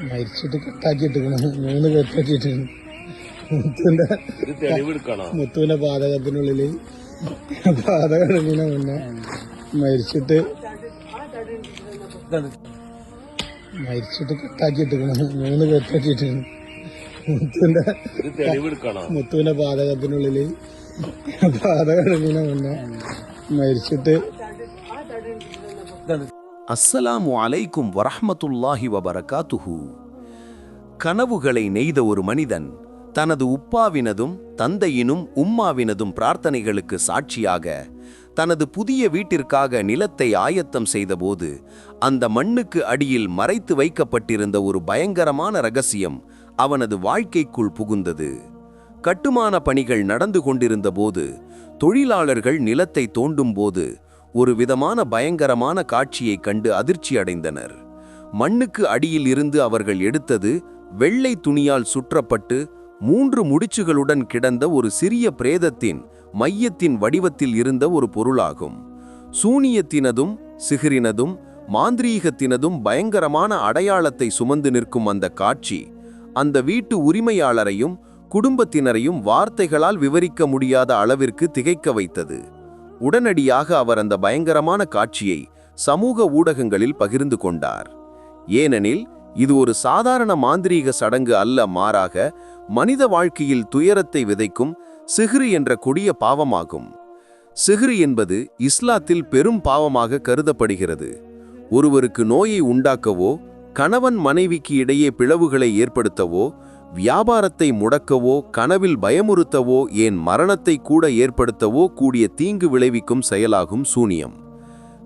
മരിച്ചിട്ട് കെട്ടാക്കിയിട്ടിരിക്കണം 3 കെട്ടാക്കിയിട്ടുണ്ട്. മുത്തുവിന്റെ പാതകത്തിനുള്ളിൽ പാതകത്തിന് മുന്നേ മരിച്ചിട്ട് കെട്ടാക്കിയിട്ടിരിക്കണം 3 കെട്ടാക്കിയിട്ടുണ്ട്. മുത്തുവിന്റെ പാതകത്തിനുള്ളിൽ പാതകത്തിന് മുന്നേ മരിച്ചിട്ട്. அஸ்ஸலாமு அலைக்கும் வரஹ்மத்துல்லாஹி வபரகாத்துஹு. கனவுகளை நெய்த ஒரு மனிதன் தனது உப்பாவினதும் தந்தையினும் உம்மாவினதும் பிரார்த்தனைகளுக்கு சாட்சியாக தனது புதிய வீட்டிற்காக நிலத்தை ஆயத்தம் செய்தபோது அந்த மண்ணுக்கு அடியில் மறைத்து வைக்கப்பட்டிருந்த ஒரு பயங்கரமான ரகசியம் அவனது வாழ்க்கைக்குள் புகுந்தது. கட்டுமான பணிகள் நடந்து கொண்டிருந்த போது தொழிலாளர்கள் நிலத்தை தோண்டும் போது ஒரு விதமான பயங்கரமான காட்சியை கண்டு அதிர்ச்சி அடைந்தனர். மண்ணுக்கு அடியில் இருந்து அவர்கள் எடுத்தது வெள்ளை துணியால் சுற்றப்பட்டு 3 முடிச்சுகளுடன் கிடந்த ஒரு சிறிய பிரேதத்தின் மையத்தின் வடிவத்தில் இருந்த ஒரு பொருளாகும். சூனியத்தினதும் சிகிரினதும் மாந்திரீகத்தினதும் பயங்கரமான அடையாளத்தை சுமந்து நிற்கும் அந்த காட்சி அந்த வீட்டு உரிமையாளரையும் குடும்பத்தினரையும் வார்த்தைகளால் விவரிக்க முடியாத அளவிற்கு திகைக்க வைத்தது. உடனடியாக அவர் அந்த பயங்கரமான காட்சியை சமூக ஊடகங்களில் பகிர்ந்து கொண்டார். ஏனெனில் இது ஒரு சாதாரண மாந்திரீக சடங்கு அல்ல, மாறாக மனித வாழ்க்கையில் துயரத்தை விதைக்கும் சிஹ்ரு என்ற கொடிய பாவமாகும். சிஹ்ரு என்பது இஸ்லாத்தில் பெரும் பாவமாக கருதப்படுகிறது. ஒருவருக்கு நோயை உண்டாக்கவோ, கணவன் மனைவிக்கு இடையே பிளவுகளை ஏற்படுத்தவோ, வியாபாரத்தை முடக்கவோ, கனவில் பயமுறுத்தவோ, ஏன் மரணத்தை கூட ஏற்படுத்தவோ கூடிய தீங்கு விளைவிக்கும் செயலாகும் சூனியம்.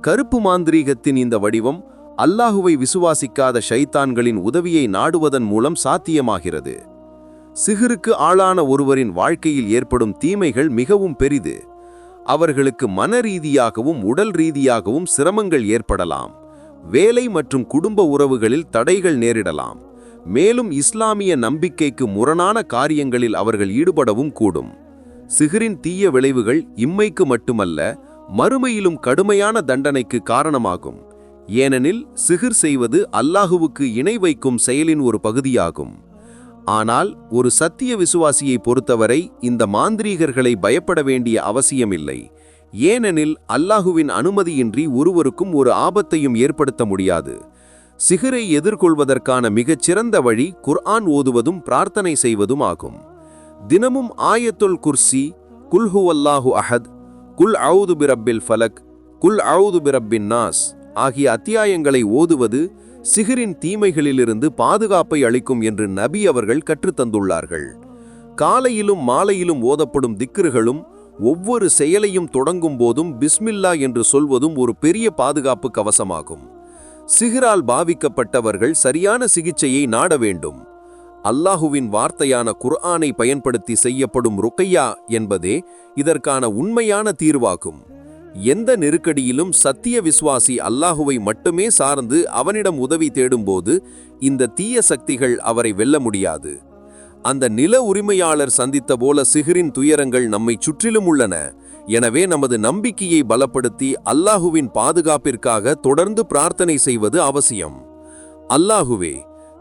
கருப்பு மாந்திரீகத்தின் இந்த வடிவம் அல்லாஹுவை விசுவாசிக்காத ஷைத்தான்களின் உதவியை நாடுவதன் மூலம் சாத்தியமாகிறது. சிஹ்ருக்கு ஆளான ஒருவரின் வாழ்க்கையில் ஏற்படும் தீமைகள் மிகவும் பெரிது. அவர்களுக்கு மன ரீதியாகவும் உடல் ரீதியாகவும் சிரமங்கள் ஏற்படலாம். வேலை மற்றும் குடும்ப உறவுகளில் தடைகள் நேரிடலாம். மேலும் இஸ்லாமிய நம்பிக்கைக்கு முரணான காரியங்களில் அவர்கள் ஈடுபடவும் கூடும். சிஹ்ரின் தீய விளைவுகள் இம்மைக்கு மட்டுமல்ல, மறுமையிலும் கடுமையான தண்டனைக்கு காரணமாகும். ஏனெனில் சிஹ்ர் செய்வது அல்லாஹுவுக்கு இணை வைக்கும் செயலின் ஒரு பகுதியாகும். ஆனால் ஒரு சத்திய விசுவாசியை பொறுத்தவரை இந்த மாந்திரீகர்களை பயப்பட வேண்டிய அவசியமில்லை. ஏனெனில் அல்லாஹுவின் அனுமதியின்றி ஒருவருக்கும் ஒரு ஆபத்தையும் ஏற்படுத்த முடியாது. சிஹ்ரை எதிர்கொள்வதற்கான மிகச்சிறந்த வழி குர்ஆன் ஓதுவதும் பிரார்த்தனை செய்வதும் ஆகும். தினமும் ஆயத்துல் குர்சி, குல் ஹுவல்லாஹு அஹத், குல் அஊது பிரப்பில் ஃபலக், குல் அஊது பிரப்பின் நாஸ் ஆகிய அத்தியாயங்களை ஓதுவது சிஹ்ரின் தீமைகளிலிருந்து பாதுகாப்பை அளிக்கும் என்று நபி அவர்கள் கற்றுத்தந்துள்ளார்கள். காலையிலும் மாலையிலும் ஓதப்படும் திக்ருகளும் ஒவ்வொரு செயலையும் தொடங்கும் போதும் பிஸ்மில்லா என்று சொல்வதும் ஒரு பெரிய பாதுகாப்பு கவசமாகும். சிஹ்ரால் பாவிக்கப்பட்டவர்கள் சரியான சிகிச்சையை நாட வேண்டும். அல்லாஹுவின் வார்த்தையான குர்ஆனை பயன்படுத்தி செய்யப்படும் ருக்கையா என்பதே இதற்கான உண்மையான தீர்வாகும். எந்த நெருக்கடியிலும் சத்திய விசுவாசி அல்லாஹுவை மட்டுமே சார்ந்து அவனிடம் உதவி தேடும்போது இந்த தீய சக்திகள் அவரை வெல்ல முடியாது. அந்த நில உரிமையாளர் சந்தித்த போல சிஹ்ரின் துயரங்கள் நம்மை சுற்றிலும் உள்ளன. எனவே நமது நம்பிக்கையை பலப்படுத்தி அல்லாஹுவின் பாதுகாப்பிற்காக தொடர்ந்து பிரார்த்தனை செய்வது அவசியம். அல்லாஹுவே,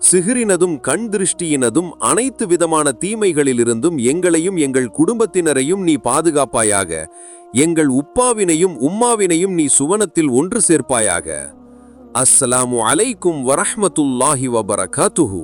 சிஹ்ரினதும் கண் திருஷ்டியினதும் அனைத்து விதமான தீமைகளிலிருந்தும் எங்களையும் எங்கள் குடும்பத்தினரையும் நீ பாதுகாப்பாயாக. எங்கள் உப்பாவினையும் உம்மாவினையும் நீ சுவனத்தில் ஒன்று சேர்ப்பாயாக. அஸ்ஸலாமு அலைக்கும் வரஹ்மத்துல்லாஹி வபரகாத்துஹு.